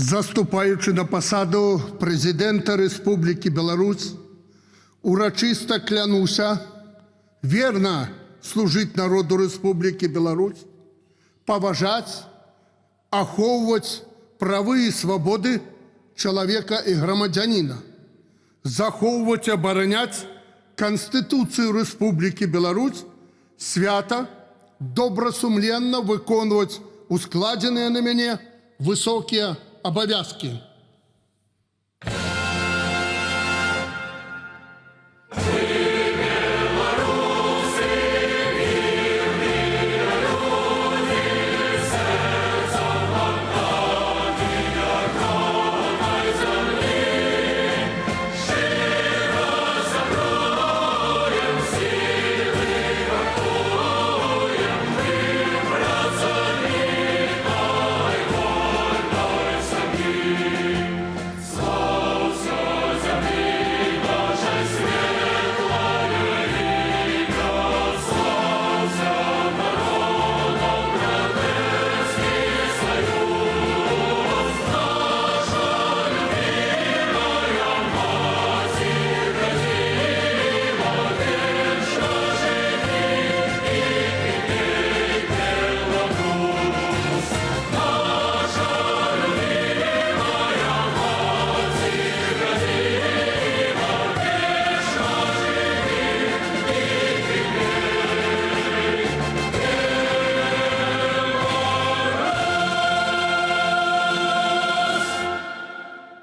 Заступаючи на посаду Президента Республіки Білорусь, урочисто клянуся вірно служити народу Республіки Білорусь, поважати, аховувати прави і свободи чоловіка і громадянина, заховувати, обороняти Конституцію Республіки Білорусь, свято, добросумленно виконувати ускладені на мене високі обов'язки.